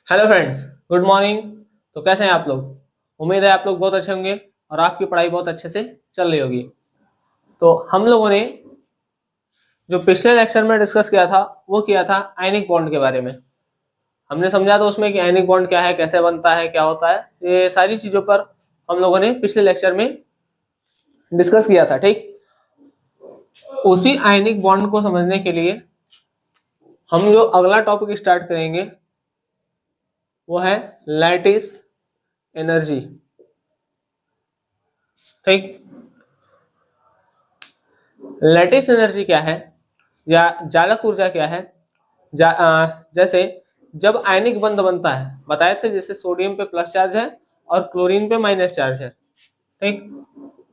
Hello friends, good morning. तो कैसे हैं आप लोग? उम्मीद है आप लोग बहुत अच्छे होंगे और आपकी पढ़ाई बहुत अच्छे से चल रही होगी। तो हम लोगों ने जो पिछले लेक्चर में डिस्कस किया था वो किया था आयनिक बॉन्ड के बारे में। हमने समझा था उसमें कि आयनिक बॉन्ड क्या है, कैसे बनता है, क्या होता है, ये सारी चीजों पर हम लोगों ने पिछले लेक्चर में डिस्कस किया था। ठीक, उसी आयनिक बॉन्ड को समझने के लिए हम जो अगला टॉपिक स्टार्ट करेंगे वो है लैटिस एनर्जी। ठीक, लैटिस एनर्जी क्या है या जालक ऊर्जा क्या है? जैसे जब आयनिक बंध बनता है, बताए थे, जैसे सोडियम पे प्लस चार्ज है और क्लोरीन पे माइनस चार्ज है। ठीक,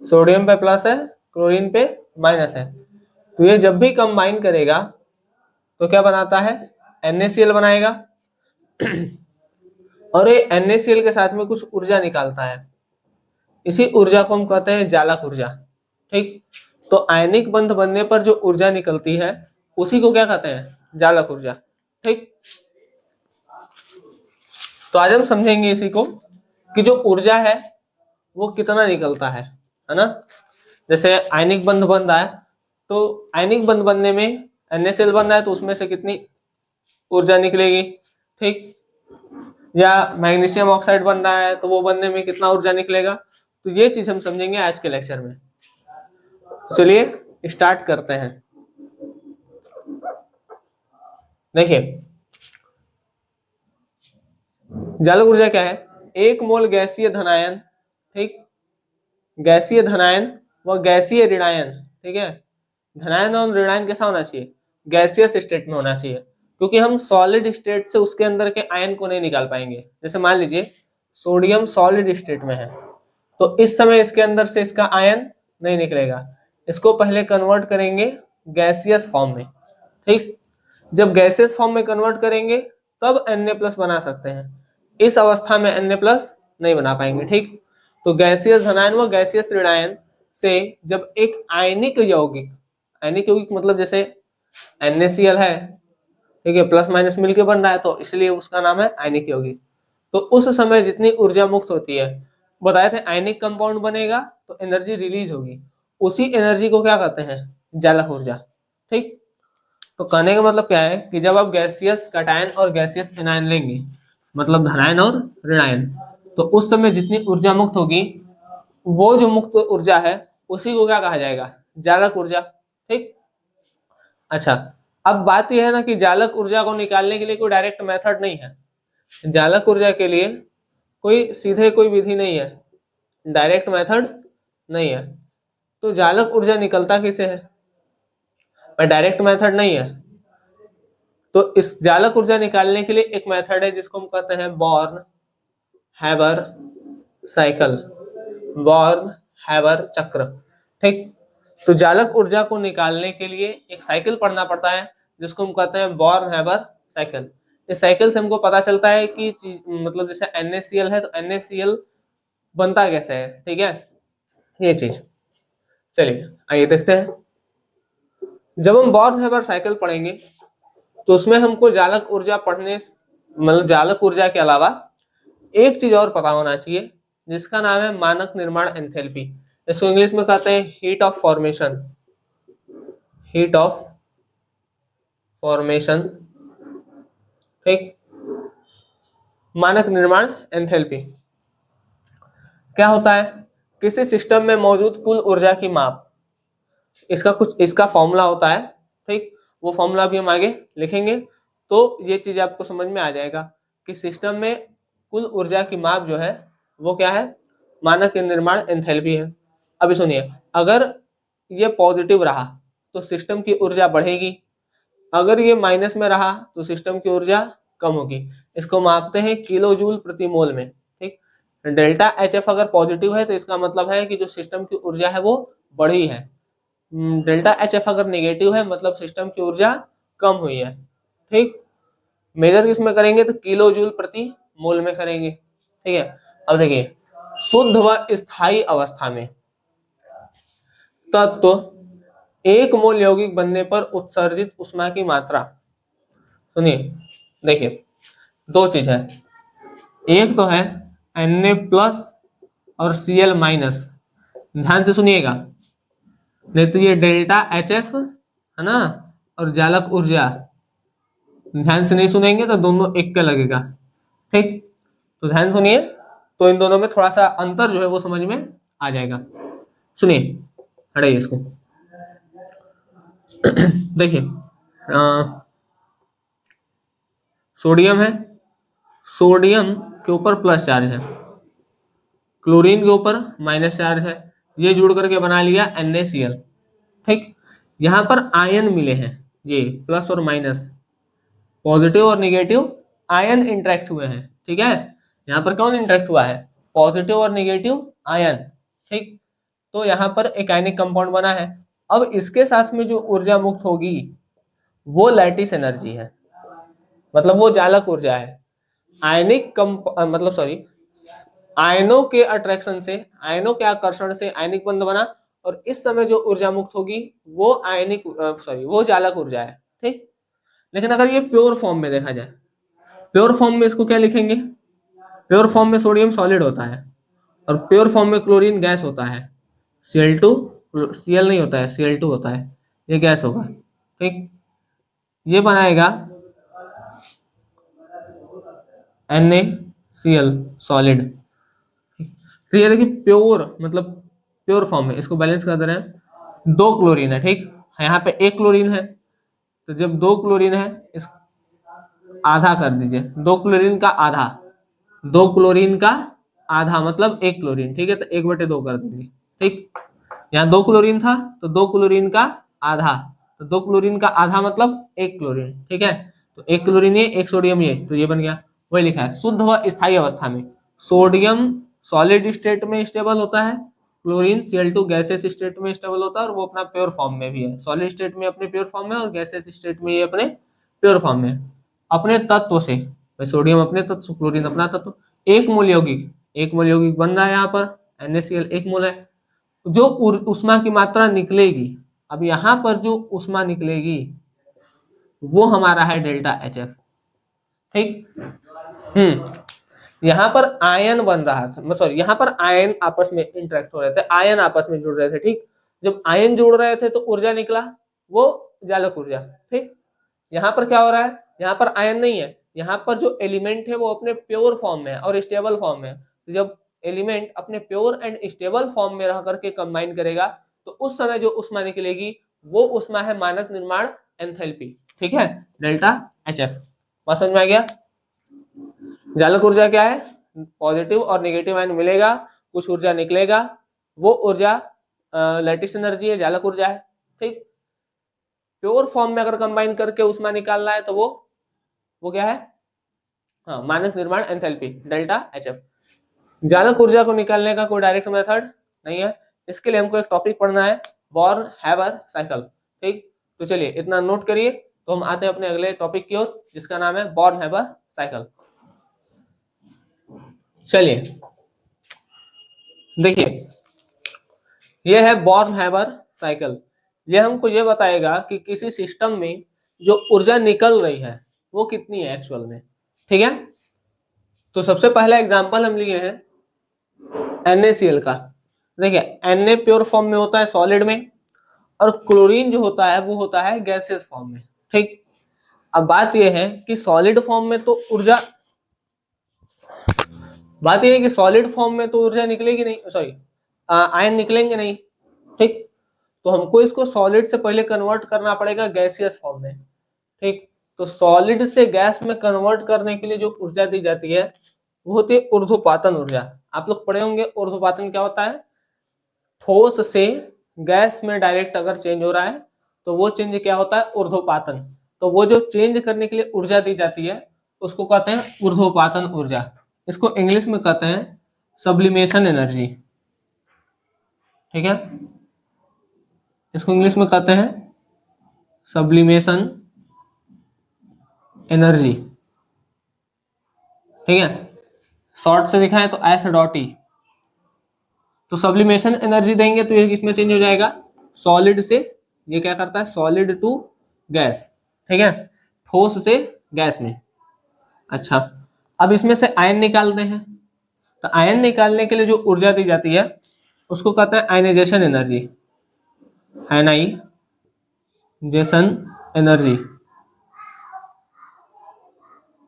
सोडियम पे प्लस है, क्लोरीन पे माइनस है। तो ये जब भी कंबाइन करेगा तो क्या बनाता है? NaCl बनाएगा और ये NaCl के साथ में कुछ ऊर्जा निकालता है। इसी ऊर्जा को हम कहते हैं जालक ऊर्जा। ठीक, तो आयनिक बंध बनने पर जो ऊर्जा निकलती है उसी को क्या कहते हैं? जालक ऊर्जा। ठीक, तो आज हम समझेंगे इसी को कि जो ऊर्जा है वो कितना निकलता है ना। जैसे आयनिक बंध बन रहा है तो आयनिक बंध बनने में NaCl बन रहा है तो उसमें से कितनी ऊर्जा निकलेगी। ठीक, या मैग्नीशियम ऑक्साइड बन रहा है तो वो बनने में कितना ऊर्जा निकलेगा। तो ये चीज हम समझेंगे आज के लेक्चर में। चलिए स्टार्ट करते हैं। देखिए, जालक ऊर्जा क्या है? एक मोल गैसीय धनायन, ठीक, गैसीय धनायन व गैसीय ऋणायन। ठीक है, धनायन और ऋणायन कैसा होना चाहिए? गैसियस स्टेट में होना चाहिए, क्योंकि हम सॉलिड स्टेट से उसके अंदर के आयन को नहीं निकाल पाएंगे। जैसे मान लीजिए सोडियम सॉलिड स्टेट में है तो इस समय इसके अंदर से इसका आयन नहीं निकलेगा, इसको पहले कन्वर्ट करेंगे गैसियस फॉर्म में। ठीक, जब गैसियस फॉर्म में कन्वर्ट करेंगे तब Na+ बना सकते हैं, इस अवस्था में Na+ नहीं बना पाएंगे। ठीक, तो गैसियस धनायन व गैसियस ऋणायन से जब एक आयनिक यौगिक, आयनिक यौगिक मतलब जैसे NaCl है, ठीक है, प्लस माइनस मिलके बन रहा है तो इसलिए उसका नाम है आयनिक यौगिक। तो उस समय जितनी ऊर्जा मुक्त होती है, बताए थे आयनिक कंपाउंड बनेगा तो एनर्जी रिलीज होगी, उसी एनर्जी को क्या कहते हैं? जालक ऊर्जा। ठीक, तो कहने का मतलब क्या है कि जब आप गैसियस कैटायन और गैसियस एनायन लेंगे, मतलब धनायन और ऋणायन, तो उस समय जितनी ऊर्जा मुक्त होगी वो जो मुक्त ऊर्जा है उसी को क्या कहा जाएगा? जालक ऊर्जा। ठीक, अच्छा, अब बात यह है ना कि जालक ऊर्जा को निकालने के लिए कोई डायरेक्ट मेथड नहीं है। जालक ऊर्जा के लिए कोई सीधे कोई विधि नहीं है, डायरेक्ट मेथड नहीं है। तो जालक ऊर्जा निकलता किसे है? डायरेक्ट मेथड नहीं है। तो इस जालक ऊर्जा निकालने के लिए एक मेथड है जिसको हम कहते हैं born Haber cycle, born Haber चक्र। ठीक, तो जालक ऊर्जा को निकालने के लिए एक साइकिल पढ़ना पड़ता है जिसको हम कहते हैं बॉर्न हैबर साइकिल। इस साइकिल से हमको पता चलता है कि मतलब जैसे NaCl है तो NaCl बनता कैसे है। ठीक है, ये चीज, चलिए आइए देखते हैं। जब हम बॉर्न हैबर साइकिल पढ़ेंगे तो उसमें हमको जालक ऊर्जा पढ़ने, मतलब जालक ऊर्जा के अलावा एक चीज और पता होना चाहिए जिसका नाम है मानक निर्माण एंथैल्पी। इसको इंग्लिश में कहते हैं heat of formation, heat of formation. ठीक, मानक निर्माण एंथैल्पी क्या होता है? किसी सिस्टम में मौजूद कुल ऊर्जा की माप, इसका फॉर्मूला होता है। ठीक, वो फॉर्मूला भी हम आगे लिखेंगे तो ये चीज आपको समझ में आ जाएगा कि सिस्टम में कुल ऊर्जा की माप जो है वो क्या है? मानक निर्माण एंथैल्पी है। अभी सुनिए, अगर ये पॉजिटिव रहा तो सिस्टम की ऊर्जा बढ़ेगी, अगर ये माइनस में रहा तो सिस्टम की ऊर्जा कम होगी। इसको मापते हैं किलो जूल प्रति मोल में। ठीक, डेल्टा HF अगर पॉजिटिव है तो इसका मतलब है कि जो सिस्टम की ऊर्जा है वो बढ़ी है। डेल्टा HF अगर नेगेटिव है मतलब सिस्टम की ऊर्जा कम हुई है। ठीक, मेजर किस में करेंगे? तो किलो जूल प्रति मोल में करेंगे। ठीक है, अब देखिए, शुद्ध व स्थायी अवस्था में तत्व एक मोल यौगिक बनने पर उत्सर्जित ऊष्मा की मात्रा, सुनिए, देखिए दो चीज है। एक तो है Na+ और Cl-, ध्यान से सुनिएगा, नहीं तो ये डेल्टा HF है ना, और जालक ऊर्जा, ध्यान से नहीं सुनेंगे तो दोनों एक का लगेगा। ठीक, तो ध्यान सुनिए, तो इन दोनों में थोड़ा सा अंतर जो है वो समझ में आ जाएगा। सुनिए, हटाइए इसको। देखिए, सोडियम है, सोडियम के ऊपर प्लस चार्ज है, क्लोरीन के ऊपर माइनस चार्ज है, ये जुड़ करके बना लिया NaCl। ठीक, यहां पर आयन मिले हैं, ये प्लस और माइनस, पॉजिटिव और निगेटिव आयन इंटरेक्ट हुए हैं। ठीक है, यहाँ पर कौन इंटरेक्ट हुआ है, पॉजिटिव और निगेटिव आयन। ठीक, तो यहाँ पर एक आयनिक कंपाउंड बना है। अब इसके साथ में जो ऊर्जा मुक्त होगी वो लैटिस एनर्जी है, मतलब वो जालक ऊर्जा है। आयनिक मतलब सॉरी, आयनों के अट्रैक्शन से, आयनों के आकर्षण से आयनिक बंध बना, और इस समय जो ऊर्जा मुक्त होगी वो आयनिक वो जालक ऊर्जा है। ठीक, लेकिन अगर ये प्योर फॉर्म में देखा जाए, प्योर फॉर्म में इसको क्या लिखेंगे, प्योर फॉर्म में सोडियम सॉलिड होता है, और प्योर फॉर्म में क्लोरीन गैस होता है, Cl2, Cl नहीं होता है, Cl2 होता है, ये गैस होगा। ठीक, ये बनाएगा NaCl सॉलिड। तो ये देखिए प्योर, मतलब प्योर फॉर्म में, इसको बैलेंस कर दे रहे हैं, 2 क्लोरीन है। ठीक, यहाँ पे 1 क्लोरीन है, तो जब 2 क्लोरीन है, इस आधा कर दीजिए, 2 क्लोरीन का आधा, 2 क्लोरीन का आधा मतलब 1 क्लोरीन। ठीक है, तो 1/2 कर देंगे। ठीक, यहाँ 2 क्लोरीन था तो 2 क्लोरीन का आधा, तो 2 क्लोरीन का आधा मतलब 1 क्लोरीन। ठीक है, तो 1 क्लोरीन ये, 1 सोडियम ये, तो ये बन गया। वही लिखा है, शुद्ध व स्थायी अवस्था में सोडियम सॉलिड स्टेट में स्टेबल होता है, क्लोरीन Cl2 गैसेस स्टेट में स्टेबल होता है, और वो अपना प्योर फॉर्म में भी है, सॉलिड स्टेट में अपने प्योर फॉर्म में, और गैसेस स्टेट में ये अपने प्योर फॉर्म में अपने तत्व से, सोडियम अपने तत्व, क्लोरीन अपना तत्व। एक मोल यौगिक, एक मोल यौगिक बन रहा है यहाँ पर, NaCl 1 मोल है। जो उष्मा की मात्रा निकलेगी, अब यहां पर जो उष्मा निकलेगी वो हमारा है डेल्टा HF। ठीक, यहाँ पर आयन बन रहा था, सॉरी, यहाँ पर आयन आपस में इंटरेक्ट हो रहे थे, आयन आपस में जुड़ रहे थे। ठीक, जब आयन जुड़ रहे थे तो ऊर्जा निकला, वो जालक ऊर्जा। ठीक, यहाँ पर क्या हो रहा है, यहाँ पर आयन नहीं है, यहाँ पर जो एलिमेंट है वो अपने प्योर फॉर्म में है और स्टेबल फॉर्म में है। तो जब एलिमेंट अपने प्योर एंड स्टेबल फॉर्म में रह करके कंबाइन करेगा तो उस समय जो उष्मा निकलेगी वो उष्मा है मानक निर्माण एंथैल्पी। ठीक है, डेल्टा HF। बात समझ में आ गया। जालक ऊर्जा क्या है, पॉजिटिव और नेगेटिव आयन मिलेगा, कुछ ऊर्जा निकलेगा, वो ऊर्जा लैटिस एनर्जी है, जालक ऊर्जा है। ठीक, प्योर फॉर्म में अगर कंबाइन करके उष्मा निकालना है तो वो क्या है, हाँ, मानक निर्माण एंथैल्पी डेल्टा HF। जालक ऊर्जा को निकालने का कोई डायरेक्ट मेथड नहीं है, इसके लिए हमको एक टॉपिक पढ़ना है, बॉर्न हैबर साइकिल। ठीक, तो चलिए इतना नोट करिए, तो हम आते हैं अपने अगले टॉपिक की ओर, जिसका नाम है बॉर्न हैबर साइकिल। चलिए देखिए, यह है बॉर्न हैबर साइकिल। यह हमको ये बताएगा कि किसी सिस्टम में जो ऊर्जा निकल रही है वो कितनी है एक्चुअल में। ठीक है, तो सबसे पहला एग्जांपल हम लिए हैं NaCl का। देखिए, Na प्योर फॉर्म में होता है सॉलिड में, और क्लोरीन जो होता है वो होता है गैसियस फॉर्म में। ठीक, अब बात यह है कि सॉलिड फॉर्म में तो ऊर्जा, बात यह है कि सॉलिड फॉर्म में तो ऊर्जा निकलेगी नहीं, सॉरी, आयन निकलेंगे नहीं। ठीक, तो हमको इसको सॉलिड से पहले कन्वर्ट करना पड़ेगा गैसियस फॉर्म में। ठीक, तो सॉलिड से गैस में कन्वर्ट करने के लिए जो ऊर्जा दी जाती है वो होती है ऊर्ध्वपातन ऊर्जा। आप लोग पढ़े होंगे ऊर्ध्वपातन क्या होता है, ठोस से गैस में डायरेक्ट अगर चेंज हो रहा है तो वो चेंज क्या होता है, ऊर्ध्वपातन। तो वो जो चेंज करने के लिए ऊर्जा दी जाती है उसको कहते हैं ऊर्ध्वपातन ऊर्जा। इसको इंग्लिश में कहते हैं सब्लिमेशन एनर्जी। ठीक है, इसको इंग्लिश में कहते हैं सब्लिमेशन एनर्जी। ठीक है, शॉर्ट से दिखाएं तो S.E। तो सब्लिमेशन एनर्जी देंगे तो ये किसमें चेंज हो जाएगा, सॉलिड से, ये क्या करता है, सॉलिड टू गैस। ठीक है, ठोस से गैस में। अच्छा, अब इसमें से आयन निकालते हैं, तो आयन निकालने के लिए जो ऊर्जा दी जाती है उसको कहते हैं आयनाइजेशन एनर्जी, आयनाइजेशन एनर्जी।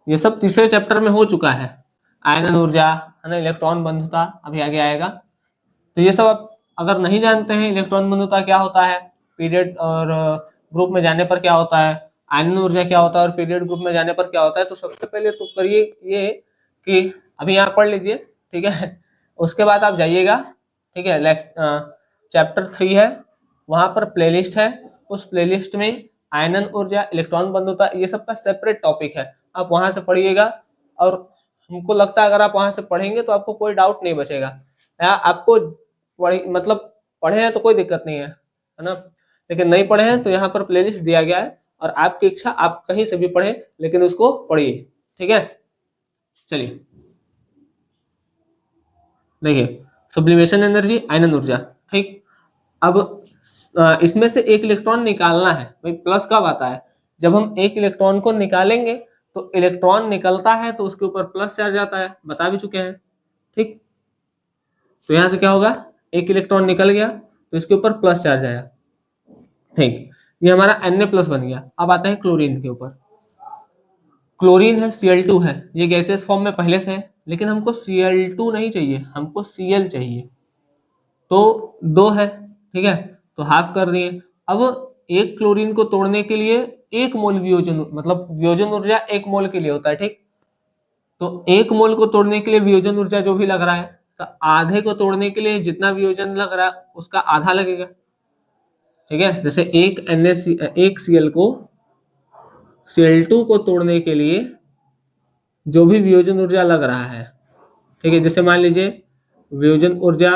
ये सब तीसरे चैप्टर में हो चुका है, आयनन ऊर्जा है ना, इलेक्ट्रॉन बंधुता अभी आगे आएगा। तो ये सब आप अगर नहीं जानते हैं इलेक्ट्रॉन बंधुता क्या होता है, पीरियड और ग्रुप में जाने पर क्या होता है, आयनन ऊर्जा क्या होता है और पीरियड ग्रुप में जाने पर क्या होता है, तो सबसे पहले तो करिए ये कि अभी यहाँ पढ़ लीजिए, ठीक है। उसके बाद आप जाइएगा, ठीक है, चैप्टर 3 है, वहां पर प्लेलिस्ट है, उस प्लेलिस्ट में आयनन ऊर्जा, इलेक्ट्रॉन बंधुता, ये सब का सेपरेट टॉपिक है, आप वहां से पढ़िएगा। और हमको लगता है अगर आप वहां से पढ़ेंगे तो आपको कोई डाउट नहीं बचेगा, या आपको मतलब पढ़े हैं तो कोई दिक्कत नहीं है ना, लेकिन नहीं पढ़े हैं तो यहाँ पर प्लेलिस्ट दिया गया है, और आपकी इच्छा आप कहीं से भी पढ़े लेकिन उसको पढ़िए, ठीक है। चलिए देखिए, सब्लिमेशन एनर्जी, आयनन ऊर्जा, ठीक। अब इसमें से एक इलेक्ट्रॉन निकालना है, भाई प्लस कब आता है, जब हम एक इलेक्ट्रॉन को निकालेंगे तो इलेक्ट्रॉन निकलता है तो उसके ऊपर प्लस चार्ज आता है, बता भी चुके हैं, ठीक। तो यहां से क्या होगा, एक इलेक्ट्रॉन निकल गया तो इसके ऊपर प्लस चार्ज आया, ठीक। ये हमारा Na+ बन गया। अब आता है क्लोरीन के ऊपर, क्लोरीन है, Cl2 है, ये गैसेस फॉर्म में पहले से है, लेकिन हमको Cl2 नहीं चाहिए, हमको Cl चाहिए, तो 2 है, ठीक है, तो हाफ कर दिए। अब एक क्लोरीन को तोड़ने के लिए 1 मोल वियोजन, मतलब वियोजन ऊर्जा 1 मोल के लिए होता है, ठीक। तो 1 मोल को तोड़ने के लिए वियोजन ऊर्जा जो भी लग रहा है, तो आधे को तोड़ने के लिए जितना वियोजन लग रहा है उसका आधा लगेगा, ठीक है। जैसे एक Cl को Cl2 को तोड़ने के लिए जो भी वियोजन ऊर्जा लग रहा है, ठीक है, जैसे मान लीजिए वियोजन ऊर्जा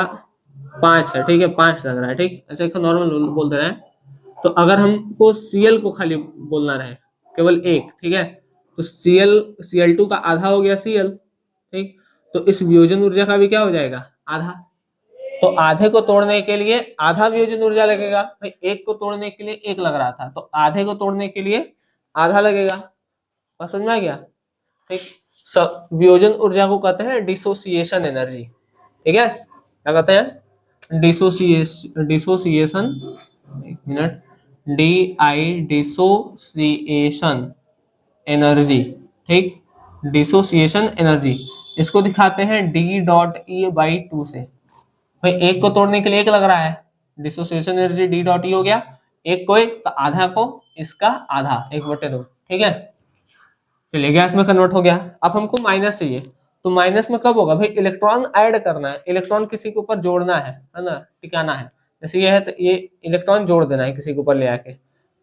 5 है, ठीक है, 5 लग रहा है, ठीक, ऐसे नॉर्मल बोल दे रहे हैं। तो अगर हमको Cl को खाली बोलना रहे, केवल एक, ठीक है, तो Cl2 का आधा हो गया Cl, ठीक। तो इस वियोजन ऊर्जा का भी क्या हो जाएगा, आधा। तो आधे को तोड़ने के लिए आधा वियोजन ऊर्जा लगेगा, भाई एक को तोड़ने के लिए एक लग रहा था, तो आधे को तोड़ने के लिए आधा लगेगा, समझ में आ गया, ठीक। सब वियोजन ऊर्जा को कहते हैं डिसोसिएशन एनर्जी, ठीक है, क्या कहते हैं, डिसोसिएशन, एक मिनट, डिसोसिएशन एनर्जी, ठीक, डिसोसिएशन एनर्जी। इसको दिखाते हैं D.E/2 से, भाई एक को तोड़ने के लिए एक लग रहा है, डिसोसिएशन एनर्जी D.E हो गया, एक को एक तो आधा को इसका आधा, 1/2, ठीक है। चलिए गैस में कन्वर्ट हो गया। अब हमको माइनस चाहिए, तो माइनस में कब होगा, भाई इलेक्ट्रॉन ऐड करना है, इलेक्ट्रॉन किसी के ऊपर जोड़ना है ना, टिकाना है, जैसे ये है तो ये इलेक्ट्रॉन जोड़ देना है किसी के ऊपर ले आके।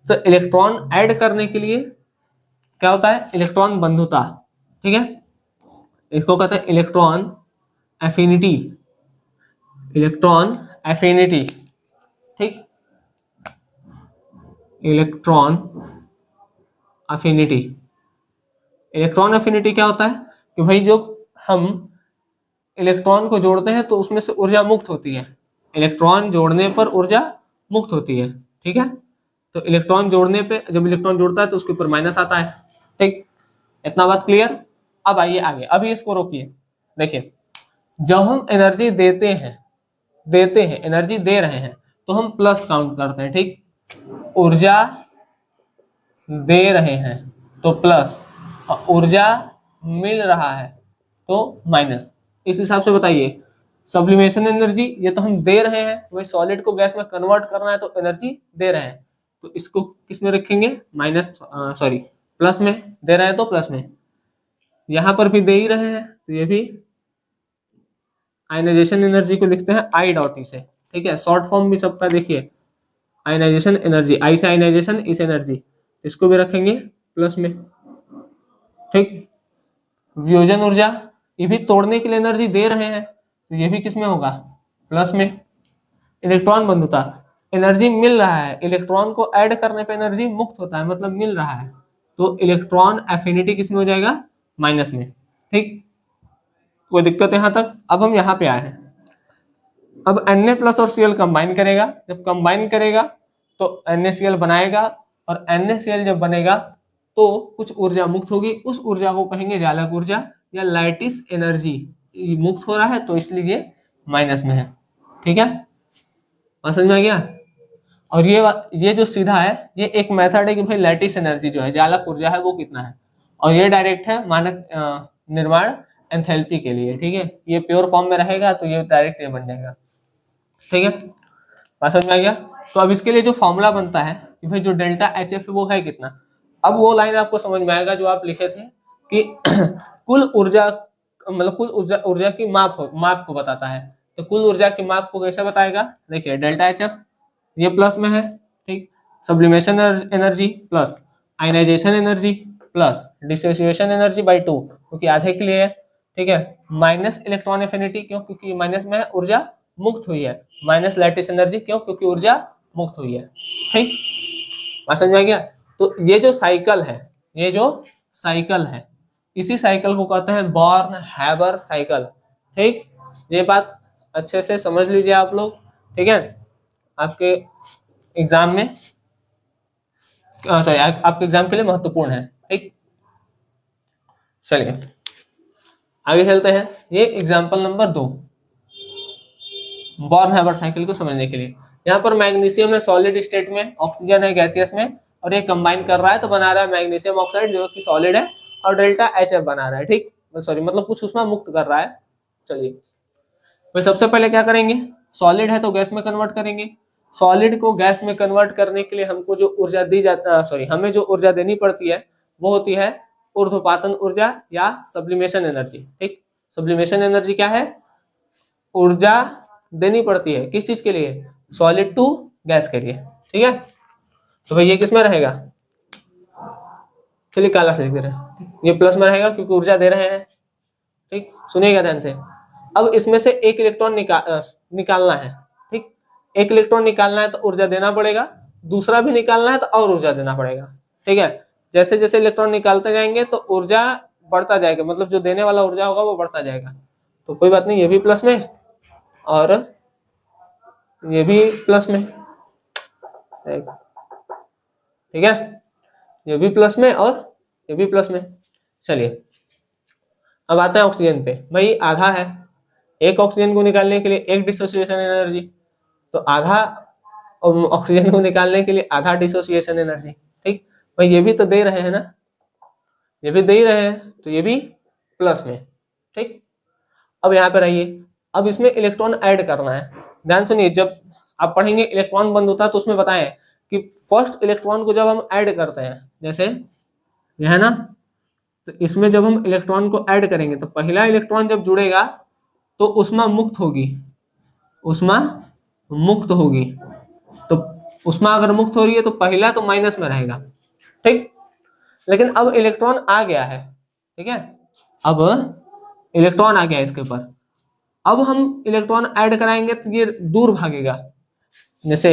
तो इलेक्ट्रॉन ऐड करने के लिए क्या होता है, इलेक्ट्रॉन बंधुता, ठीक है, इसको कहते हैं इलेक्ट्रॉन एफिनिटी, इलेक्ट्रॉन एफिनिटी, ठीक, इलेक्ट्रॉन एफिनिटी। इलेक्ट्रॉन एफिनिटी क्या होता है कि भाई जो हम इलेक्ट्रॉन को जोड़ते हैं तो उसमें से ऊर्जा मुक्त होती है, इलेक्ट्रॉन जोड़ने पर ऊर्जा मुक्त होती है, ठीक है। तो इलेक्ट्रॉन जोड़ने पे, जब इलेक्ट्रॉन जोड़ता है तो उसके ऊपर माइनस आता है, ठीक, इतना बात क्लियर। अब आइए आगे, अभी इसको रोकिए, देखिए जब हम एनर्जी देते हैं एनर्जी दे रहे हैं तो हम प्लस काउंट करते हैं, ठीक, ऊर्जा दे रहे हैं तो प्लस, और ऊर्जा मिल रहा है तो माइनस। इस हिसाब से बताइए, सब्लिमेशन एनर्जी ये तो हम दे रहे हैं, वही सॉलिड को गैस में कन्वर्ट करना है तो एनर्जी दे रहे हैं, तो इसको किस में रखेंगे, माइनस, सॉरी प्लस में, दे रहे हैं तो प्लस में, यहां पर भी दे ही रहे हैं तो ये भी आयनाइजेशन एनर्जी को लिखते हैं I.E से, ठीक है, शॉर्ट फॉर्म भी सबका देखिए, आयनाइजेशन एनर्जी, आई से आयनाइजेशन, इस एनर्जी, इसको भी रखेंगे प्लस में, ठीक। वियोजन ऊर्जा, ये भी तोड़ने के लिए एनर्जी दे रहे हैं तो ये भी किसमें होगा, प्लस में। इलेक्ट्रॉन बंधुता, एनर्जी मिल रहा है, इलेक्ट्रॉन को ऐड करने पे एनर्जी मुक्त होता है, मतलब मिल रहा है, तो इलेक्ट्रॉन एफिनिटी किसमें हो जाएगा, माइनस में, ठीक। कोई दिक्कत यहां तक। अब हम यहाँ पे आए हैं, अब Na+ और Cl कंबाइन करेगा, जब कंबाइन करेगा तो NaCl बनाएगा, और NaCl जब बनेगा तो कुछ ऊर्जा मुक्त होगी, उस ऊर्जा को कहेंगे चालक ऊर्जा या लैटिस एनर्जी मुक्त हो रहा है, तो इसलिए ये माइनस में है। ठीक है, बात समझ में आ गया। और ये जो सीधा है, ये एक मेथड है कि भाई लैटिस एनर्जी जो है, जालक ऊर्जा है, वो कितना है। और ये डायरेक्ट है मानक निर्माण एंथैल्पी के लिए। ठीक है, ये प्योर फॉर्म में रहेगा तो ये डायरेक्ट ये बन जाएगा। ठीक है, बात समझ में आ गया। तो अब इसके लिए जो फॉर्मूला बनता है कि भाई जो डेल्टा एच एफ वो है कितना। अब वो लाइन आपको समझ में आएगा जो आप लिखे थे कि कुल ऊर्जा, मतलब कुल ऊर्जा की माप को बताता है। तो कुल ऊर्जा की माप को कैसे बताएगा, देखिए डेल्टा एच एफ ये प्लस में है, ठीक, sublimation energy plus ionisation energy plus dissociation energy by 2 क्योंकि आधे के लिए है। ठीक है, माइनस इलेक्ट्रॉन एफिनिटी क्यों, क्योंकि माइनस में है, ऊर्जा मुक्त हुई है। माइनस लैटिस एनर्जी क्यों, क्योंकि ऊर्जा मुक्त हुई है। ठीक, बात समझ में आ गया। तो ये जो साइकिल है, ये जो साइकिल है, इसी साइकिल को कहते हैं बॉर्न हैबर साइकिल। ठीक, ये बात अच्छे से समझ लीजिए आप लोग। ठीक है, आपके एग्जाम में सॉरी आपके एग्जाम के लिए महत्वपूर्ण है। ठीक, चलिए आगे चलते हैं। ये example number 2 born Haber cycle को समझने के लिए। यहाँ पर मैग्नीशियम है सॉलिड स्टेट में, ऑक्सीजन है गैसियस में, और ये कंबाइन कर रहा है तो बना रहा है मैग्नीशियम ऑक्साइड जो कि सॉलिड है, और डेल्टा एच एफ बना रहा है। ठीक, सॉरी मतलब कुछ उसमें मुक्त कर रहा है। चलिए तो सबसे पहले क्या करेंगे, सॉलिड है तो गैस में कन्वर्ट करेंगे। सॉलिड को गैस में कन्वर्ट करने के लिए हमको जो ऊर्जा दी जाती सॉरी हमें जो ऊर्जा देनी पड़ती है वो होती है ऊर्ध्वपातन ऊर्जा या सब्लिमेशन एनर्जी। ठीक, सब्लिमेशन एनर्जी क्या है, ऊर्जा देनी पड़ती है किस चीज के लिए, सॉलिड टू गैस के लिए। ठीक है, तो भाई ये किस में रहेगा, चलिए काला से लिख दे रहे हैं, ये प्लस में रहेगा क्योंकि ऊर्जा दे रहे हैं। ठीक, सुनिएगा ध्यान से। अब इसमें से एक इलेक्ट्रॉन निकालना है। ठीक, एक इलेक्ट्रॉन निकालना है तो ऊर्जा देना पड़ेगा, दूसरा भी निकालना है तो और ऊर्जा देना पड़ेगा। ठीक है, जैसे जैसे इलेक्ट्रॉन निकालते जाएंगे तो ऊर्जा बढ़ता जाएगा, मतलब जो देने वाला ऊर्जा होगा वो बढ़ता जाएगा। तो कोई बात नहीं, ये भी प्लस में और ये भी प्लस में। ठीक है, ये भी प्लस में और ये भी प्लस में। चलिए अब आता है ऑक्सीजन पे। भाई आधा है, एक ऑक्सीजन को निकालने के लिए एक डिसोसिएशन एनर्जी, तो आधा ऑक्सीजन को निकालने के लिए आधा डिसोसिएशन एनर्जी। ठीक, भाई ये भी तो दे रहे हैं ना, ये भी दे ही रहे हैं तो ये भी प्लस में। ठीक, अब यहाँ पे रहिए, अब इसमें इलेक्ट्रॉन ऐड करना है। ध्यान सुनिए, जब आप पढ़ेंगे इलेक्ट्रॉन बंद होता है तो उसमें बताएं कि फर्स्ट इलेक्ट्रॉन को जब हम ऐड करते हैं, जैसे यह है ना, तो इसमें जब हम इलेक्ट्रॉन को ऐड करेंगे तो पहला इलेक्ट्रॉन जब जुड़ेगा तो उष्मा मुक्त होगी, उष्मा मुक्त होगी। तो उष्मा अगर मुक्त हो रही है तो पहला तो माइनस में रहेगा। ठीक, लेकिन अब इलेक्ट्रॉन आ गया है। ठीक है, अब इलेक्ट्रॉन आ गया इसके ऊपर, अब हम इलेक्ट्रॉन ऐड कराएंगे तो ये दूर भागेगा। जैसे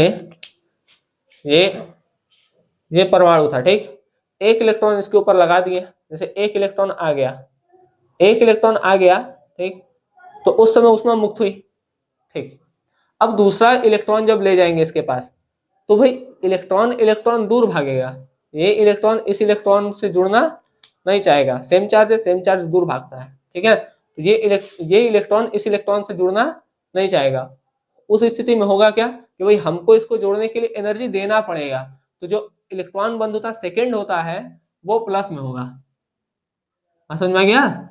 ये परमाणु था, ठीक, एक इलेक्ट्रॉन इसके ऊपर लगा दिए, जैसे एक इलेक्ट्रॉन आ गया, एक इलेक्ट्रॉन आ गया, ठीक, तो उस समय उष्मा मुक्त हुई। ठीक, अब दूसरा इलेक्ट्रॉन जब ले जाएंगे इसके पास तो भाई इलेक्ट्रॉन दूर भागेगा, ये इलेक्ट्रॉन इस इलेक्ट्रॉन से जुड़ना नहीं चाहेगा, सेम चार्ज है, सेम चार्ज दूर भागता है। ठीक है, तो ये इलेक्ट्रॉन इस इलेक्ट्रॉन से जुड़ना नहीं चाहेगा। उस स्थिति में होगा क्या कि भाई हमको इसको जोड़ने के लिए एनर्जी देना पड़ेगा, तो जो इलेक्ट्रॉन बंद होता सेकेंड होता है वो प्लस में होगा। समझ में आ गया,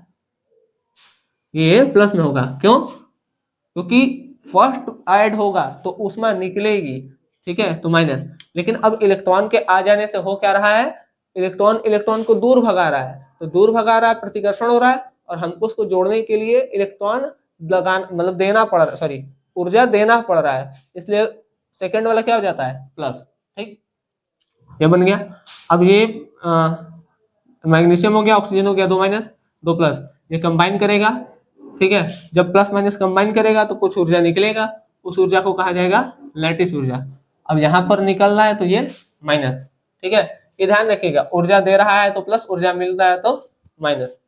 ये प्लस में होगा। क्यों, क्योंकि फर्स्ट ऐड होगा तो उष्मा निकलेगी। ठीक है, तो माइनस, लेकिन अब इलेक्ट्रॉन के आ जाने से हो क्या रहा है, इलेक्ट्रॉन को दूर भगा रहा है, तो दूर भगा रहा है, प्रतिकर्षण हो रहा है, और हमको उसको जोड़ने के लिए इलेक्ट्रॉन मतलब देना पड़ रहा, सॉरी ऊर्जा देना पड़ रहा है, इसलिए सेकंड वाला क्या हो जाता है, प्लस। ठीक, ये बन गया। अब ये मैग्नीशियम हो गया, ऑक्सीजन हो गया, 2 माइनस 2 प्लस, ये कंबाइन करेगा। ठीक है, जब प्लस माइनस कंबाइन करेगा तो कुछ ऊर्जा निकलेगा, उस ऊर्जा को कहा जाएगा लैटिस ऊर्जा। अब यहाँ पर निकल रहा है तो ये माइनस। ठीक है, ये ध्यान रखिएगा, ऊर्जा दे रहा है तो प्लस, ऊर्जा मिल रहा है तो माइनस।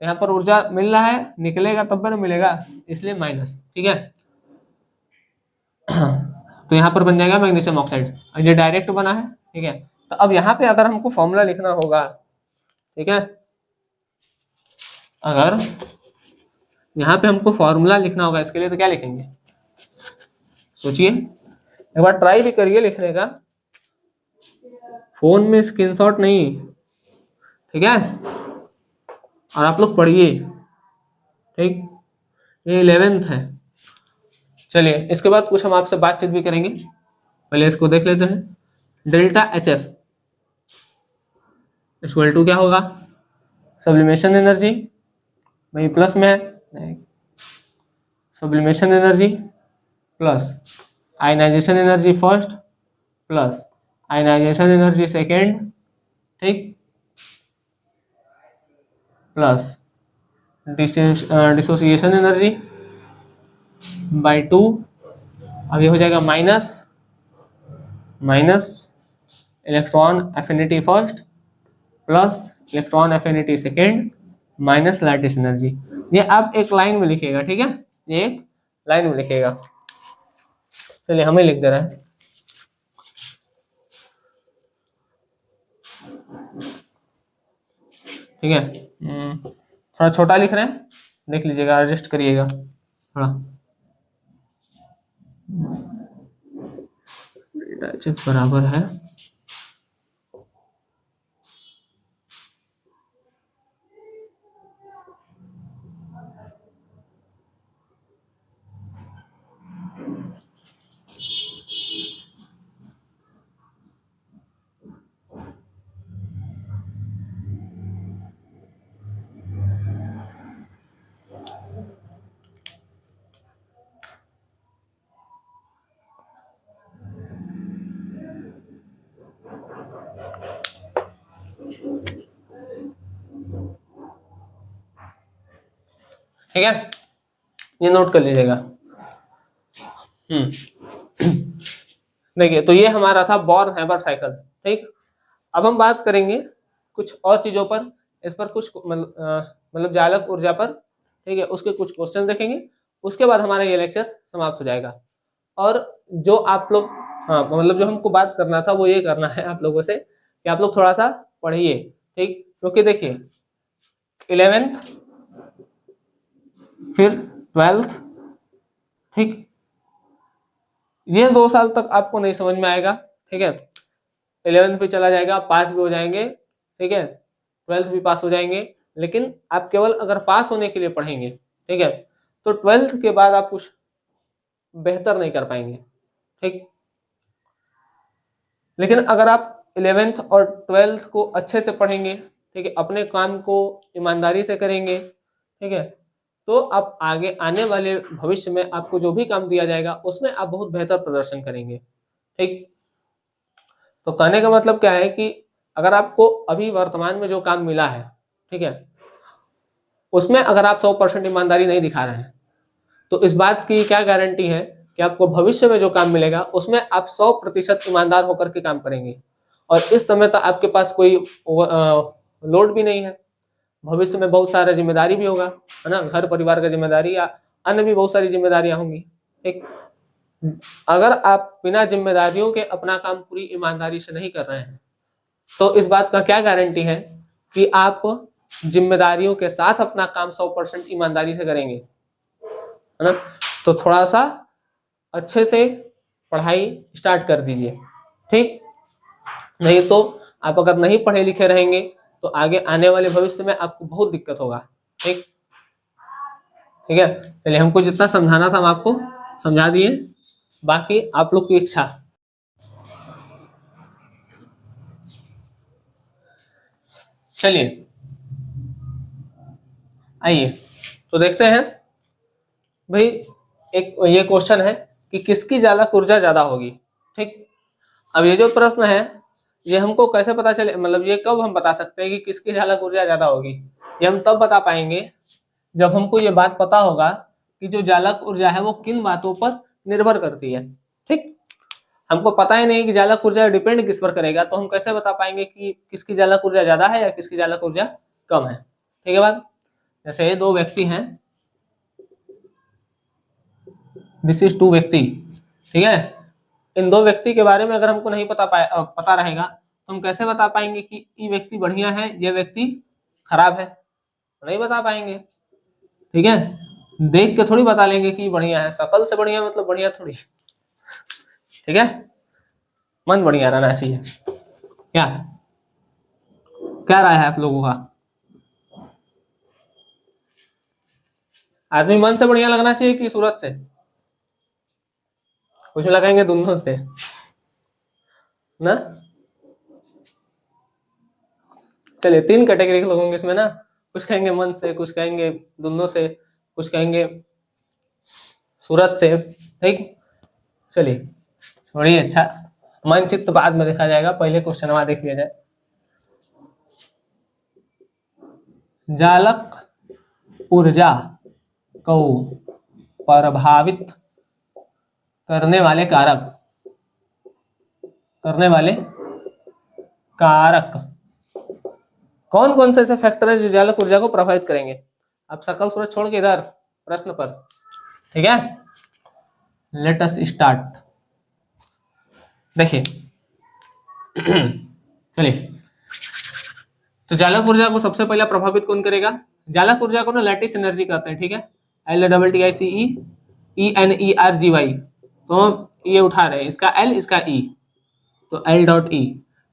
यहाँ पर ऊर्जा मिल रहा है, निकलेगा तब ना मिलेगा, इसलिए माइनस। ठीक है, तो यहाँ पर बन जाएगा मैग्नीशियम ऑक्साइड, ये डायरेक्ट बना है। ठीक है, तो अब यहाँ पे अगर हमको फॉर्मूला लिखना होगा, ठीक है, अगर यहाँ पे हमको फॉर्मूला लिखना होगा इसके लिए तो क्या लिखेंगे, सोचिए, एक बार ट्राई भी करिए लिखने का, फोन में स्क्रीनशॉट नहीं, ठीक है, और आप लोग पढ़िए, ठीक। ये 11th है। चलिए इसके बाद कुछ हम आपसे बातचीत भी करेंगे, पहले इसको देख लेते हैं। Delta H F equal to क्या होगा, सब्लिमेशन एनर्जी, वही प्लस में है, sublimation energy plus ionisation energy first plus ionisation energy second, ठीक, प्लस डिसोसिएशन एनर्जी बाई 2, अब ये हो जाएगा minus electron affinity first plus electron affinity second minus lattice energy. ये आप एक लाइन में लिखिएगा, ठीक है, ये एक लाइन में लिखिएगा। चलिए हमें लिख दे रहा है, ठीक है, थोड़ा छोटा लिख रहे हैं, देख लीजिएगा, एडजस्ट करिएगा थोड़ा। डेल्टा एच बराबर है ठीक है, ये नोट कर लीजिएगा। देखिए तो ये हमारा था बॉर्न हैमर साइकिल, ठीक। अब हम बात करेंगे कुछ और चीजों पर, इस पर कुछ मतलब चालक ऊर्जा पर, ठीक है, उसके कुछ क्वेश्चन देखेंगे, उसके बाद हमारा ये लेक्चर समाप्त हो जाएगा। और जो आप लोग, हाँ मतलब जो हमको बात करना था वो ये करना है आप लोगों से कि आप लोग थोड़ा सा पढ़िए, ठीक, क्योंकि देखिए 11th फिर 12th, ठीक, ये 2 साल तक आपको नहीं समझ में आएगा, ठीक है, 11th भी चला जाएगा, पास भी हो जाएंगे, ठीक है, 12th भी पास हो जाएंगे, लेकिन आप केवल अगर पास होने के लिए पढ़ेंगे, ठीक है, तो 12th के बाद आप कुछ बेहतर नहीं कर पाएंगे, ठीक। लेकिन अगर आप 11th और 12th को अच्छे से पढ़ेंगे, ठीक है, अपने काम को ईमानदारी से करेंगे, ठीक है, तो आप आगे आने वाले भविष्य में आपको जो भी काम दिया जाएगा उसमें आप बहुत बेहतर प्रदर्शन करेंगे, ठीक। तो कहने का मतलब क्या है कि अगर आपको अभी वर्तमान में जो काम मिला है, ठीक है, उसमें अगर आप 100% ईमानदारी नहीं दिखा रहे हैं तो इस बात की क्या गारंटी है कि आपको भविष्य में जो काम मिलेगा उसमें आप 100% ईमानदार होकर के काम करेंगे। और इस समय तक आपके पास कोई लोड भी नहीं है, भविष्य में बहुत सारा जिम्मेदारी भी होगा, है ना, घर परिवार का जिम्मेदारी या अन्य भी बहुत सारी जिम्मेदारियां होंगी, ठीक। अगर आप बिना जिम्मेदारियों के अपना काम पूरी ईमानदारी से नहीं कर रहे हैं तो इस बात का क्या गारंटी है कि आप जिम्मेदारियों के साथ अपना काम 100% ईमानदारी से करेंगे, है ना। तो थोड़ा सा अच्छे से पढ़ाई स्टार्ट कर दीजिए, ठीक, नहीं तो आप अगर नहीं पढ़े लिखे रहेंगे तो आगे आने वाले भविष्य में आपको बहुत दिक्कत होगा, ठीक, ठीक है। चलिए हमको जितना समझाना था हम आपको समझा दिए, बाकी आप लोग की इच्छा। चलिए आइए तो देखते हैं भाई, एक ये क्वेश्चन है कि किसकी चालक ऊर्जा ज्यादा होगी, ठीक। अब ये जो प्रश्न है ये हमको कैसे पता चले, मतलब ये कब हम बता सकते हैं कि किसकी चालक ऊर्जा ज्यादा होगी, ये हम तब बता पाएंगे जब हमको ये बात पता होगा कि जो चालक ऊर्जा है वो किन बातों पर निर्भर करती है, ठीक। हमको पता ही नहीं कि चालक ऊर्जा डिपेंड किस पर करेगा, तो हम कैसे बता पाएंगे कि किसकी चालक ऊर्जा ज्यादा है या किसकी चालक ऊर्जा कम है, ठीक है बात। जैसे 2 व्यक्ति हैं, दिस इज 2 व्यक्ति, ठीक है, इन 2 व्यक्ति के बारे में अगर हमको नहीं पता रहेगा तो हम कैसे बता पाएंगे कि ये व्यक्ति बढ़िया है, ये व्यक्ति खराब है, नहीं बता पाएंगे। ठीक है, देख के थोड़ी बता लेंगे कि बढ़िया है, शकल से बढ़िया मतलब बढ़िया थोड़ी। ठीक है, मन बढ़िया रहना चाहिए। क्या क्या राय है आप लोगों का? आदमी मन से बढ़िया लगना चाहिए कि सूरत से? कुछ लगाएंगे दोनों से ना। चलिए 3 कैटेगरी के लोग होंगे इसमें ना, कुछ कहेंगे मन से, कुछ कहेंगे दोनों से, कुछ कहेंगे सूरत से। ठीक, चलिए छोड़िए, अच्छा मन चित्त बाद में देखा जाएगा, पहले क्वेश्चन वहां देख लिया जाए। जालक ऊर्जा को प्रभावित करने वाले कारक, करने वाले कारक कौन कौन से ऐसे फैक्टर है जो जालक ऊर्जा को प्रभावित करेंगे? अब सकल सूरज छोड़ के इधर प्रश्न पर। ठीक है, लेट अस स्टार्ट। देखिए चलिए, तो जालक ऊर्जा को सबसे पहला प्रभावित कौन करेगा? जालक ऊर्जा को ना लैटिस एनर्जी कहते हैं। ठीक है, LTICE तो ये उठा रहे हैं, इसका L इसका E, तो L.E।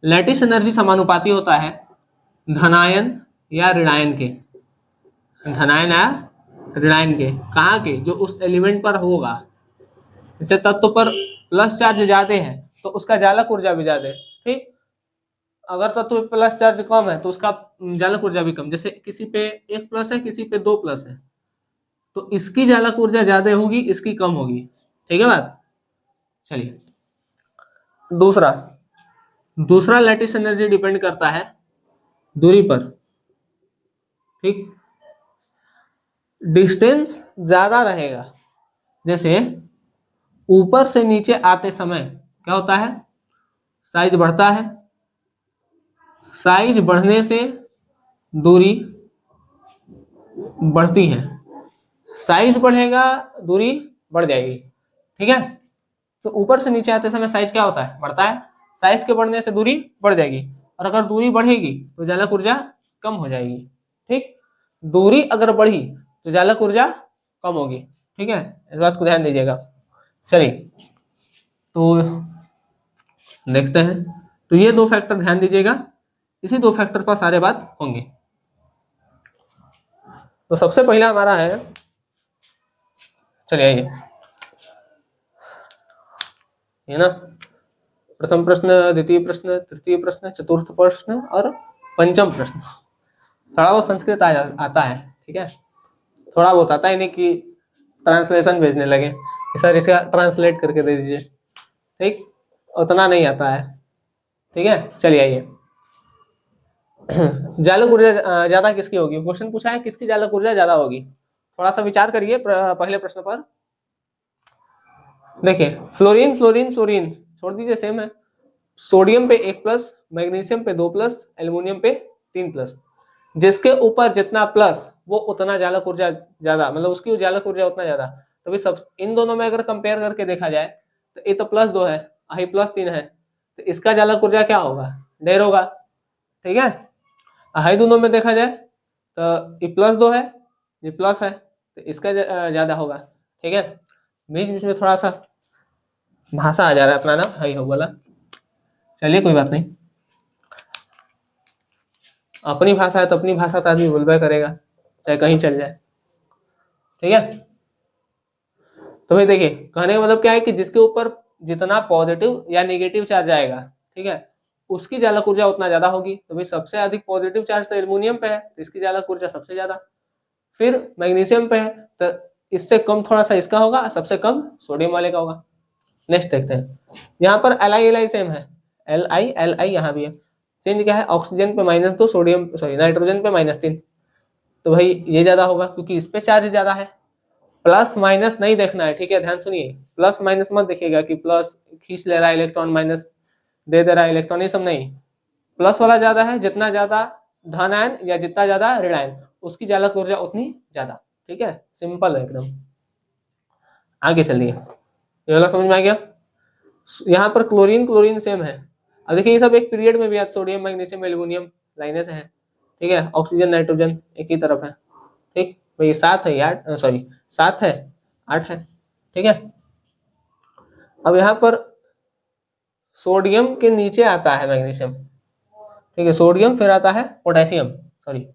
लैटिस एनर्जी समानुपाती होता है धनायन या ऋणायन के, धनायन या ऋणायन के। कहाँ के? जो उस एलिमेंट पर होगा। जैसे तत्व पर प्लस चार्ज ज्यादा है तो उसका जालक ऊर्जा भी ज्यादा है। ठीक, अगर तत्व पे प्लस चार्ज कम है तो उसका जालक ऊर्जा भी कम। जैसे किसी पे 1 प्लस है, किसी पे 2 प्लस है, तो इसकी जालक ऊर्जा ज्यादा होगी, इसकी कम होगी। ठीक है बात। चलिए दूसरा, दूसरा लैटिस एनर्जी डिपेंड करता है दूरी पर। ठीक, डिस्टेंस ज्यादा रहेगा, जैसे ऊपर से नीचे आते समय क्या होता है? साइज बढ़ता है, साइज बढ़ने से दूरी बढ़ती है, साइज बढ़ेगा दूरी बढ़ जाएगी। ठीक है, तो ऊपर से नीचे आते समय साइज क्या होता है? बढ़ता है, साइज के बढ़ने से दूरी बढ़ जाएगी, और अगर दूरी बढ़ेगी तो जालक ऊर्जा कम हो जाएगी। ठीक, दूरी अगर बढ़ी तो जालक ऊर्जा कम होगी। ठीक है, इस बात को ध्यान दीजिएगा। चलिए तो देखते हैं, तो ये 2 फैक्टर ध्यान दीजिएगा, इसी 2 फैक्टर पर सारे बात होंगे। तो सबसे पहला हमारा है, चलिए आइए, ये ना प्रथम प्रश्न, द्वितीय प्रश्न, तृतीय प्रश्न, चतुर्थ प्रश्न और पंचम प्रश्न। थोड़ा बहुत संस्कृत आता है। ठीक है, थोड़ा बहुत आता है, नहीं कि ट्रांसलेशन भेजने लगे कि सर इसका ट्रांसलेट करके दे दीजिए। ठीक, उतना नहीं आता है। ठीक है, चलिए आइए। जालक ऊर्जा ज्यादा किसकी होगी? क्वेश्चन पूछा है किसकी जालक ऊर्जा ज्यादा होगी। थोड़ा सा विचार करिए पहले प्रश्न पर। देखिए फ्लोरीन फ्लोरीन फ्लोरीन छोड़ दीजिए, सेम है। सोडियम पे 1 प्लस, मैग्नीशियम पे 2 प्लस, एल्युमिनियम पे 3 प्लस। जिसके ऊपर जितना प्लस वो उतना जालक ऊर्जा ज्यादा, मतलब उसकी जालक ऊर्जा उतना ज्यादा। तो सब इन दोनों में अगर कंपेयर करके देखा जाए तो ये तो +2 है, आई +3 है, तो इसका जालक ऊर्जा क्या होगा? ढेर होगा। ठीक है, हाई दोनों में देखा जाए तो ये +2 है, ये प्लस है, तो इसका ज्यादा होगा। ठीक है, बीच बीच में थोड़ा सा भाषा आ जा रहा है अपना ना, हाई हो वाला। चलिए कोई बात नहीं, अपनी भाषा है तो अपनी भाषा तो आदमी बोलबे करेगा, चाहे कहीं चल जाए। ठीक है, तो भाई देखिए कहने का मतलब क्या है कि जिसके ऊपर जितना पॉजिटिव या नेगेटिव चार्ज आएगा, ठीक है, उसकी जालक ऊर्जा उतना ज्यादा होगी। तो भाई सबसे अधिक पॉजिटिव चार्ज तो एल्युमिनियम पे है, तो इसकी जालक ऊर्जा सबसे ज्यादा। फिर मैग्नीशियम पे है, तो इससे कम थोड़ा सा इसका होगा, सबसे कम सोडियम वाले का होगा। नेक्स्ट देखते हैं, यहाँ पर Li सेम है, Li यहाँ भी है। चेंज क्या है? ऑक्सीजन पे -2, सोडियम सॉरी नाइट्रोजन पे -3। तो भाई ये ज्यादा होगा क्योंकि इस पे चार्ज ज्यादा है। प्लस माइनस नहीं देखना है, ठीक है, ध्यान सुनिए, प्लस माइनस मत देखिएगा कि प्लस खींच ले रहा है इलेक्ट्रॉन, माइनस दे दे रहा है इलेक्ट्रॉन, ये सब नहीं। प्लस वाला ज्यादा है, जितना ज्यादा धन आयन या जितना ज्यादा ऋण आयन, उसकी जालक ऊर्जा उतनी ज्यादा। ठीक है, सिंपल है एकदम। आगे चलिए, ये वाला समझ में आ गया। यहाँ पर क्लोरीन क्लोरीन सेम है। अब देखिए ये सब एक पीरियड में भी है, सोडियम मैग्नीशियम एल्युमिनियम लाइनें से है। ठीक है, ऑक्सीजन नाइट्रोजन एक ही तरफ है, ठीक भाई, 7 है यार, सॉरी 7 है, 8 है, ठीक है। अब यहाँ पर सोडियम के नीचे आता है मैग्नीशियम, ठीक है, सोडियम फिर आता है पोटेशियम, सॉरी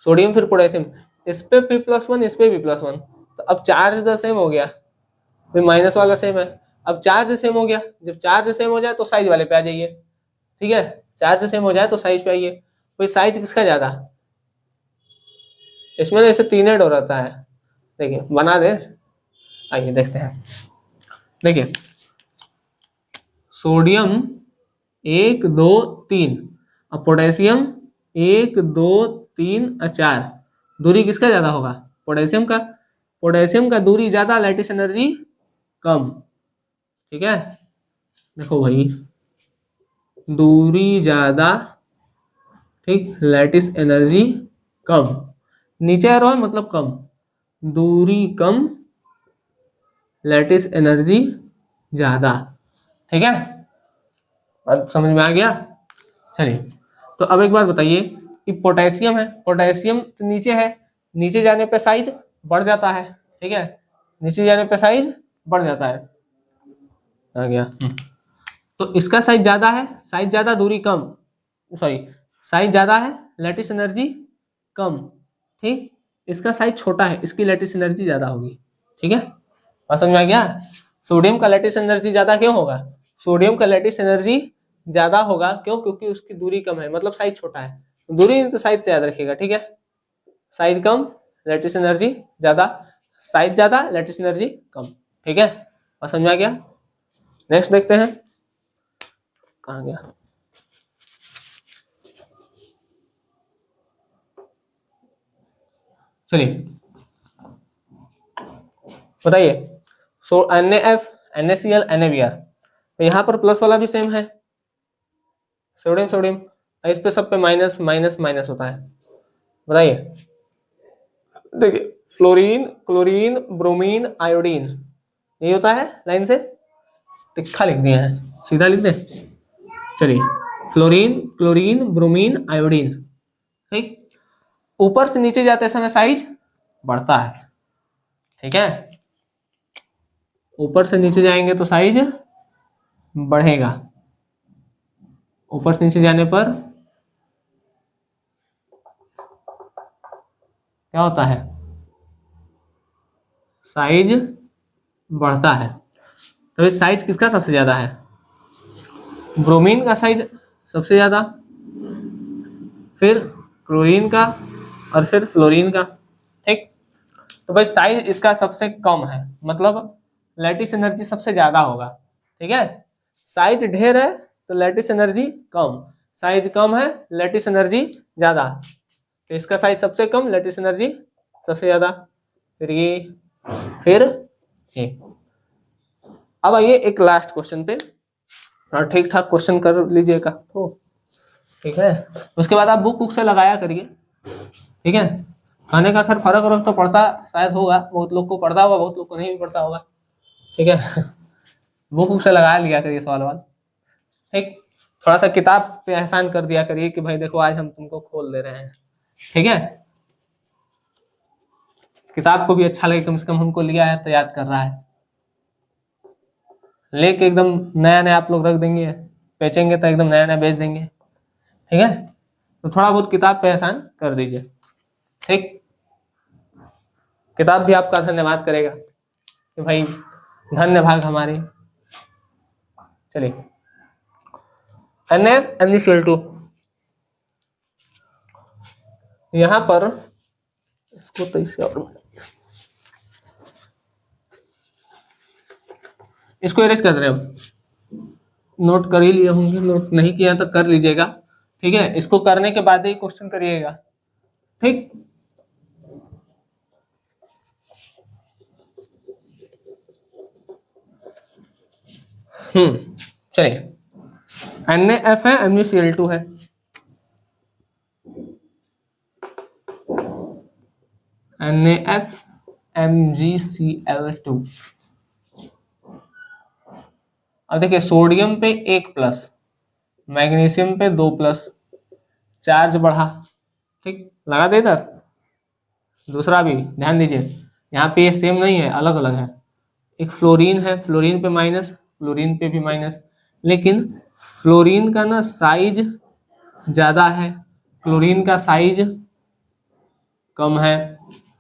सोडियम फिर पोटेशियम, इस पे P+1, इस पे P+1, तो अब चार्ज तो सेम हो गया, फिर माइनस वाला सेम है, अब चार्ज सेम हो गया, जब चार्ज सेम हो जाए तो साइज वाले पे आ जाइए, ठीक है, चार्ज सेम हो जाए तो साइज पे आइए, भाई साइज किसका ज्यादा, इसमें तो ऐसे तीन डोर रहता है, देखिए बना दे, आइए देखते हैं, देखिए सोडियम 1 2 3, अब पोटेशियम 1 2 3 और 4, दूरी किसका ज्यादा होगा, पोटेशियम का, पोटेशियम का दूरी ज्यादा, लैटिस एनर्जी कम, ठीक है, देखो भाई दूरी ज्यादा, ठीक, लैटिस एनर्जी कम, नीचे एरो है मतलब कम, दूरी कम, लैटिस एनर्जी ज्यादा, ठीक है, अब समझ में आ गया। चलिए, तो अब एक बात बताइए कि पोटेशियम है, पोटेशियम तो नीचे है, नीचे जाने पे साइज बढ़ जाता है, ठीक है, नीचे जाने पे साइज बढ़ जाता है, आ गया, तो इसका साइज ज्यादा है, साइज ज्यादा दूरी कम, सॉरी साइज ज्यादा है लैटिस एनर्जी कम, ठीक, इसका साइज छोटा है, इसकी लैटिस एनर्जी ज्यादा होगी, ठीक है, बात समझ में आ गया। सोडियम का लैटिस एनर्जी ज्यादा क्यों होगा, सोडियम का लैटिस एनर्जी ज्यादा होगा क्यों, क्योंकि उसकी दूरी कम है, मतलब साइज छोटा है, दूरी तो साइज से याद रखिएगा, ठीक है, साइज कम लैटिस एनर्जी ज्यादा, साइज ज्यादा लैटिस एनर्जी कम, ठीक है, बात समझ में आ गया। नेक्स्ट देखते हैं, कहाँ गया, चलिए बताइए, सो NaF NaCl NaBr, तो यहाँ पर प्लस वाला भी सेम है, सोडियम सोडियम, इस पे सब पे माइनस माइनस माइनस होता है, बताइए, देखिए फ्लोरीन क्लोरीन ब्रोमीन आयोडीन, यही होता है, लाइन से तिखा लिख दिया है, सीधा लिख दे, चलिए फ्लोरीन क्लोरीन ब्रोमीन आयोडीन, ठीक, ऊपर से नीचे जाते समय साइज बढ़ता है, ठीक है, ऊपर से नीचे जाएंगे तो साइज बढ़ेगा, ऊपर से नीचे जाने पर क्या होता है, साइज बढ़ता है, तो इस साइज किसका सबसे ज्यादा है, ब्रोमीन का साइज सबसे ज्यादा, फिर क्लोरीन का, और फिर फ्लोरीन का, ठीक, तो भाई साइज इसका सबसे कम है, मतलब लैटिस एनर्जी सबसे ज्यादा होगा, ठीक है, साइज ढेर है तो लैटिस एनर्जी कम, साइज कम है लैटिस एनर्जी ज्यादा, तो इसका साइज सबसे कम, लैटिस एनर्जी सबसे ज्यादा, फिर ये, फिर ये। अब आइए एक लास्ट क्वेश्चन पे, और ठीक ठाक क्वेश्चन कर लीजिएगा तो ठीक है, उसके बाद आप बुक से लगाया करिए, ठीक है, खाने का खैर फर्क वरक तो पड़ता शायद होगा, बहुत लोग को पड़ता होगा, बहुत लोग को नहीं भी पड़ता होगा, ठीक है, बुक से लगा लिया करिए सवाल वाल, ठीक, थोड़ा सा किताब पे एहसान कर दिया करिए कि भाई देखो आज हम तुमको खोल दे रहे हैं, ठीक है, किताब को भी अच्छा लगे, कम से कम हमको लिया है तो याद कर रहा है, लेके एकदम नया नया आप लोग रख देंगे, बेचेंगे तो एकदम नया नया बेच देंगे, ठीक है, तो थोड़ा बहुत किताब पे एहसान कर दीजिए, ठीक, किताब भी आपका धन्यवाद करेगा कि भाई धन्य भाग हमारे। चलिए NaMgCl2, यहां पर इसको तो इसे और इसको इरेज कर रहे हो, नोट कर ही लिए होंगे, नोट नहीं किया तो कर लीजिएगा, ठीक है, इसको करने के बाद ही क्वेश्चन करिएगा, ठीक, चलिए NaF है MgCl2 है, NaF MgCl2, अब देखिए सोडियम पे 1 प्लस, मैग्नीशियम पे 2 प्लस, चार्ज बढ़ा, ठीक, लगा दे इधर। दूसरा भी ध्यान दीजिए, यहाँ पे ये सेम नहीं है, अलग अलग है। एक फ्लोरीन है, फ्लोरीन पे माइनस, फ्लोरीन पे भी माइनस, लेकिन फ्लोरीन का ना साइज ज्यादा है, क्लोरीन का साइज कम है।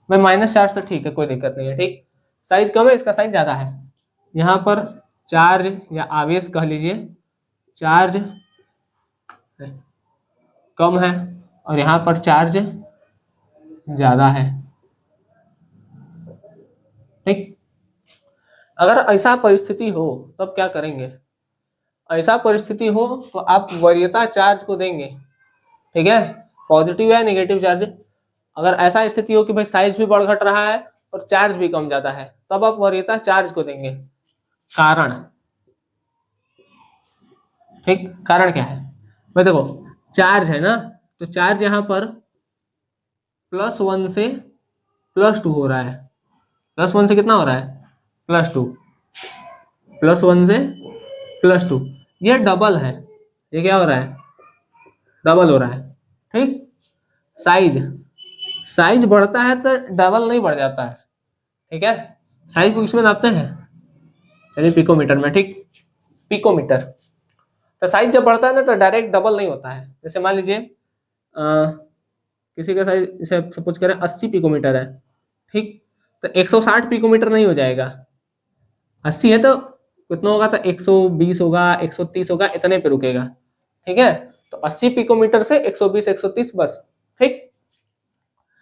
भाई माइनस चार्ज तो ठीक है, कोई दिक्कत नहीं है, ठीक, साइज कम है, इसका साइज ज्यादा है। यहाँ पर चार्ज या आवेश कह लीजिए, चार्ज कम है और यहाँ पर चार्ज ज्यादा है, ठीक। अगर ऐसा परिस्थिति हो तब क्या करेंगे? ऐसा परिस्थिति हो तो आप वरीयता चार्ज को देंगे, ठीक है, पॉजिटिव या नेगेटिव चार्ज। अगर ऐसा स्थिति हो कि भाई साइज भी बढ़ घट रहा है और चार्ज भी कम ज्यादा है, तब आप वरीयता चार्ज को देंगे। कारण, ठीक, कारण क्या है भाई? देखो चार्ज है ना, तो चार्ज यहाँ पर +1 से +2 हो रहा है। +1 से कितना हो रहा है? +2, +1 से +2, ये डबल है। ये क्या हो रहा है? डबल हो रहा है, ठीक। साइज, साइज बढ़ता है तो डबल नहीं बढ़ जाता है, ठीक है। साइज को किसमें नापते हैं? चलिए पिकोमीटर में, ठीक, पिकोमीटर। तो साइज जब बढ़ता है ना तो डायरेक्ट डबल नहीं होता है। जैसे मान लीजिए किसी का साइज जैसे सपोज करें 80 पिकोमीटर है, ठीक, तो 160 पिकोमीटर नहीं हो जाएगा। 80 है तो कितना होगा? तो 120 होगा, 130 होगा, इतने पे रुकेगा, ठीक है। तो 80 पिकोमीटर से 120 130 बस, ठीक।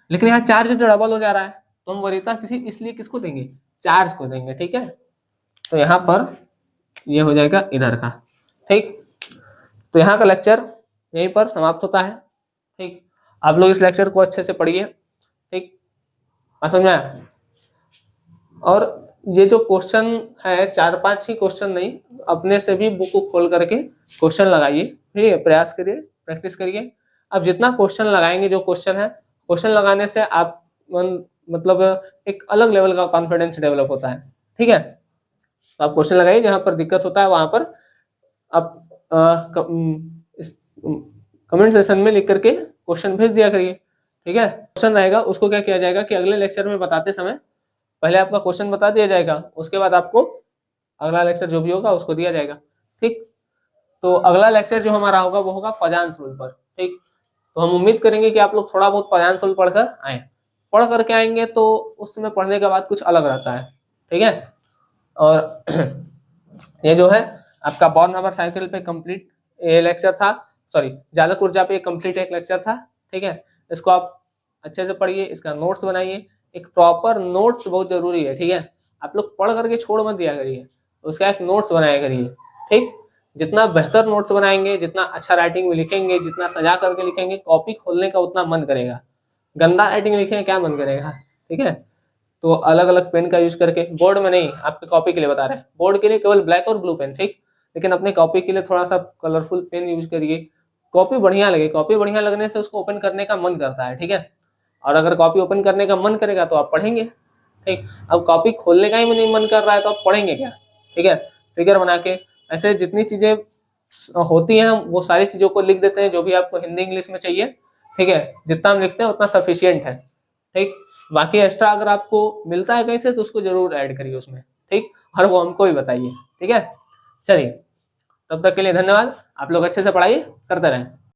लेकिन यहाँ चार्ज तो डबल हो जा रहा है, तो हम वरीयता किसी इसलिए किसको देंगे? चार्ज को देंगे, ठीक है। तो यहाँ पर ये हो जाएगा इधर का, ठीक। तो यहाँ का लेक्चर यहीं पर समाप्त होता है, ठीक। आप लोग इस लेक्चर को अच्छे से पढ़िए, ठीक, समझ में आया? और ये जो क्वेश्चन है 4-5 ही क्वेश्चन नहीं, अपने से भी बुक को खोल करके क्वेश्चन लगाइए, ठीक है, प्रयास करिए, प्रैक्टिस करिए। अब जितना क्वेश्चन लगाएंगे, जो क्वेश्चन है, क्वेश्चन लगाने से आप मतलब एक अलग लेवल का कॉन्फिडेंस डेवलप होता है, ठीक है। तो आप क्वेश्चन लगाइए, जहां पर दिक्कत होता है वहां पर आप इस कमेंट सेक्शन में लिख करके क्वेश्चन भेज दिया करिए, ठीक है। क्वेश्चन रहेगा उसको क्या किया जाएगा कि अगले लेक्चर में बताते समय पहले आपका क्वेश्चन बता दिया जाएगा, उसके बाद आपको अगला लेक्चर जो भी होगा उसको दिया जाएगा, ठीक। तो अगला लेक्चर जो हमारा होगा वो होगा पदांश रूल पर, ठीक। तो हम उम्मीद करेंगे कि आप लोग थोड़ा बहुत पदांश रूल पढ़कर आए। पढ़ करके आएंगे तो उस समय पढ़ने के बाद कुछ अलग रहता है, ठीक है। और ये जो है आपका बॉर्न हॉवर साइकिल पे कंप्लीट ये लेक्चर था, सॉरी जालक ऊर्जा पे कंप्लीट एक लेक्चर था, ठीक है। इसको आप अच्छे से पढ़िए, इसका नोट्स बनाइए। एक प्रॉपर नोट्स बहुत जरूरी है, ठीक है। आप लोग पढ़ करके छोड़ मत दिया करिए, उसका एक नोट्स बनाया करिए, ठीक। जितना बेहतर नोट्स बनाएंगे, जितना अच्छा राइटिंग में लिखेंगे, जितना सजा करके लिखेंगे, कॉपी खोलने का उतना मन करेगा। गंदा राइटिंग लिखेंगे क्या मन करेगा, ठीक है। तो अलग अलग पेन का यूज करके, बोर्ड में नहीं, आपके कॉपी के लिए बता रहे हैं, बोर्ड के लिए केवल ब्लैक और ब्लू पेन, ठीक। लेकिन अपने कॉपी के लिए थोड़ा सा कलरफुल पेन यूज करिए, कॉपी बढ़िया लगे। कॉपी बढ़िया लगने से उसको ओपन करने का मन करता है, ठीक है। और अगर कॉपी ओपन करने का मन करेगा तो आप पढ़ेंगे, ठीक। अब कॉपी खोलने का ही नहीं मन कर रहा है तो आप पढ़ेंगे क्या, ठीक है। फिगर बना के ऐसे जितनी चीजें होती हैं वो सारी चीजों को लिख देते हैं, जो भी आपको हिंदी इंग्लिश में चाहिए, ठीक है। जितना हम लिखते हैं उतना सफिशियंट है, ठीक। बाकी एक्स्ट्रा अगर आपको मिलता है कहीं से तो उसको जरूर ऐड करिए उसमें, ठीक। और वो हमको भी बताइए, ठीक है। चलिए, तब तक के लिए धन्यवाद। आप लोग अच्छे से पढ़ाइए, करते रहें।